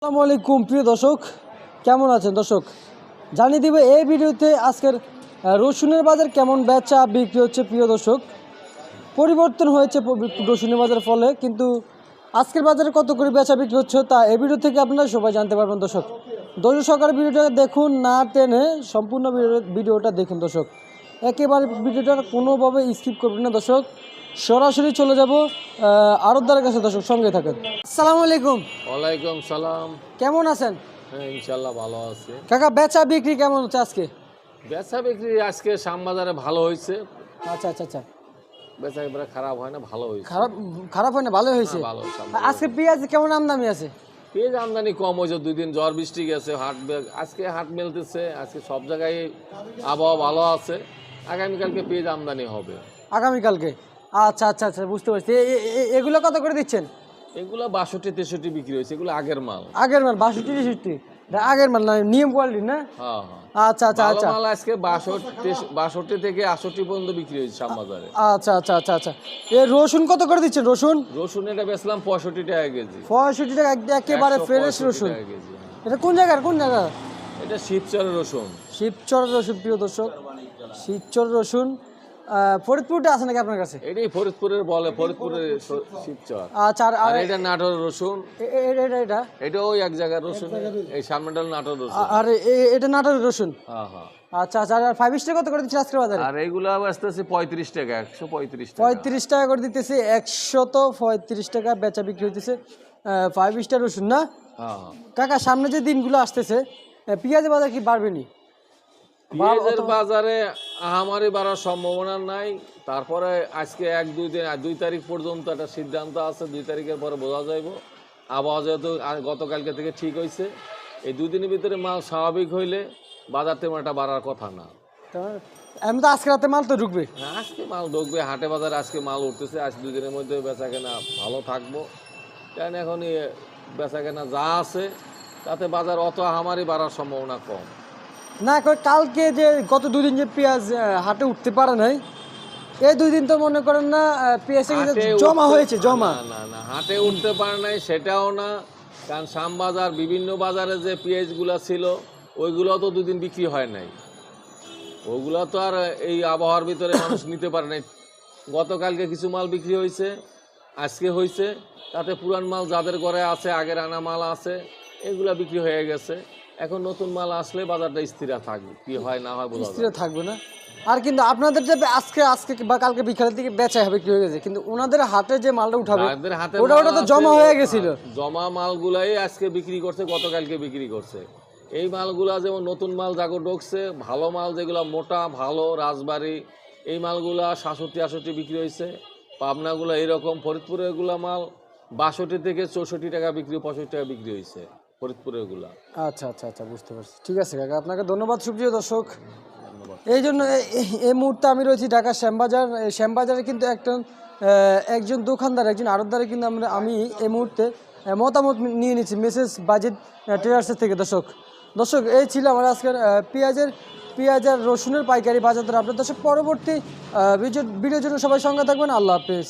আসসালামু আলাইকুম প্রিয় দর্শক, কেমন আছেন দর্শক? জানিয়ে দিব এই ভিডিওতে আজকের রসুনের বাজার কেমন বেচা বিক্রি হচ্ছে। প্রিয় দর্শক, পরিবর্তন হয়েছে রসুনের বাজার ফলে, কিন্তু আজকের বাজারে কত করে বেচা বিক্রি হচ্ছে তা এই ভিডিও থেকে আপনারা সবাই জানতে পারবেন। দর্শক, ধৈর্য সহকারে ভিডিওটা দেখুন, না টেনে সম্পূর্ণ ভিডিওটা দেখুন দর্শক। একেবারে ভিডিওটা কোনোভাবে স্কিপ করবেন না দর্শক, সরাসরি চলে যাব আড়তদারের কাছে। দর্শক, সঙ্গে থাকেন। আসসালামু আলাইকুম। ওয়ালাইকুম সালাম। কেমন আছেন? হ্যাঁ, ইনশাল্লাহ ভালো আছে। কাকা, বেচা বিক্রি কেমন হচ্ছে আজকে? বেচা বিক্রি আজকে শ্যামবাজারে ভালো হয়েছে। আচ্ছা আচ্ছা আচ্ছা, বেচা এবারে খারাপ হয় না, ভালো হয়েছে। খারাপ খারাপ হয় না, ভালো হয়েছে। হ্যাঁ, ভালো হয়েছে। আজকে পেঁয়াজ কেমন আমদানি আছে? পেঁয়াজ আমদানি কম হয়েছে, 2 দিন ঝড় বৃষ্টি গেছে, আজকে হাট মেলতেছে, আজকে সব জায়গায় আবহাওয়া ভালো আছে। আগামীকালকে পেঁয়াজ আমদানি হবে। আগামীকালকে? আচ্ছা আচ্ছা আচ্ছা, বুঝতে পারছি। এগুলো কত করে দিচ্ছেন? এগুলো 62-63 বিক্রি হয়েছে, এগুলো আগের মাল। আগের মাল 62-63? আগের মাল না, নিয়ম কোয়ালিটি না? হ্যাঁ হ্যাঁ, আচ্ছা আচ্ছা ভালো আচ্ছা মাল আজকে 62 থেকে 68 পর্যন্ত বিক্রি হয়েছে শ্যামবাজারে। আচ্ছা আচ্ছা আচ্ছা আচ্ছা। রসুন কত করে দিচ্ছেন? রসুন রসুন এটা বেচলাম 65 টাকা কেজি। 65 টাকা, একেবারে ফ্রেশ 165 রসুন। টাকা কেজি, হ্যাঁ। এটা কোন জায়গার, কোন জায়গা? এটা শিবচরের রসুন। শিবচরের রসুন। প্রিয় দর্শক, শিবচর রসুন ফরিদপুরটা আছে নাকি আপনার কাছে? এটাই ফরিদপুরের বলে, ফরিদপুরের শিবচর। আচ্ছা, আর এটা নাটোর রসুন। এটা এটা ওই এক জায়গার রসুন, এই সামনেটা নাটোর রসুন। আর এটা নাটোরের রসুন। হ্যাঁ হ্যাঁ। আচ্ছা আচ্ছা। আর 5 স্টার কত করে দিচ্ছে আজকের বাজারে? আর এইগুলা আসতেছে 35 টাকা, 135 টাকা। 35 টাকা করে দিতেছে, 135 টাকা বেচা বিক্রি হইতেছে 5 স্টার রসুন না? হ্যাঁ হ্যাঁ। কাকা, সামনে যে দিনগুলো আসতেছে পেঁয়াজের বাজার কি বাড়বেনি? পেঁয়াজের বাজারে আহামারি বাড়ার সম্ভাবনা নাই। তারপরে আজকে 2 তারিখ পর্যন্ত একটা সিদ্ধান্ত আছে, 2 তারিখের পরে বোঝা যাইব। আবহাওয়া যেহেতু গতকালকে থেকে ঠিক হয়েছে, এই 2 দিনের ভিতরে মাল স্বাভাবিক হইলে বাজার তেমন একটা বাড়ার কথা না। এমনি তো আজকে রাতে মাল তো ঢুকবে। হ্যাঁ, আজকে মাল ঢুকবে, হাটে বাজারে আজকে মাল উঠতেছে। আজ 2 দিনের মধ্যে বেচা কেনা ভালো থাকবো, কারণ এখন বেচা কেনা যা আছে তাতে বাজার অত আহামারি বাড়ার সম্ভাবনা কম। না, কালকে যে গত 2 দিন যে পেঁয়াজ হাটে উঠতে পারে নাই, এই 2 দিন তো মনে করেন না পেঁয়াজটা কিন্তু জমা হয়েছে, জমা। না না না, হাটে উঠতে পারে নাই সেটাও না, কারণ শ্যামবাজার বিভিন্ন বাজারে যে পেঁয়াজগুলো ছিল ওইগুলো তো 2 দিন বিক্রি হয় নাই। ওগুলো তো আর এই আবহাওয়ার ভিতরে মানুষ নিতে পারে নাই। গতকালকে কিছু মাল বিক্রি হয়েছে, আজকে হয়েছে, তাতে পুরান মাল যাদের ঘরে আছে, আগের আনা মাল আছে, এগুলা বিক্রি হয়ে গেছে। এখন নতুন মাল আসলে বাজারটা স্থির থাকবে, কি হয় না হয় বোঝা যাবে। স্থির থাকবে না। আর কিন্তু আপনাদের যে আজকে আজকে বা কালকে বিকালের দিকে বেচা হবে কি হয়ে গেছে, কিন্তু ওনাদের হাতে যে মালটা উঠাবে যাদের হাতে ওটা মাল তো আছে, জমা হয়ে গেছিল। জমা মালগুলাই আজকে বিক্রি করছে, গতকালকে বিক্রি করছে। এই মালগুলা যেমন নতুন মাল জাগো ঢুকছে, ভালো মাল যেগুলো মোটা ভালো রাজবাড়ি, এই মালগুলা 67-68 বিক্রি হয়েছে। পাবনাগুলো এইরকম, ফরিদপুরের এগুলা মাল 62 থেকে 64 টাকা বিক্রি, 65 টাকা বিক্রি হয়েছে ফরিদপুরের এগুলা। আচ্ছা আচ্ছা আচ্ছা, বুঝতে পারছি। ঠিক আছে কাকা, আপনাকে ধন্যবাদ। সুপ্রিয় দর্শক, এই জন্য এই মুহূর্তে আমি রয়েছি ঢাকার শ্যামবাজার। এই শ্যামবাজারে কিন্তু একজন দোকানদার, একজন আড়তদারে কিন্তু আমি এই মুহূর্তে মতামত নিয়ে নিচ্ছি মেসেজ বাজেট ট্রেডার্সের থেকে। দর্শক, এই ছিল আমার আজকের পেঁয়াজ আর রসুনের পাইকারি বাজার দর আপডেট। দর্শক, পরবর্তী ভিডিওর জন্য সবাই সঙ্গে থাকবেন। আল্লাহ হাফেজ।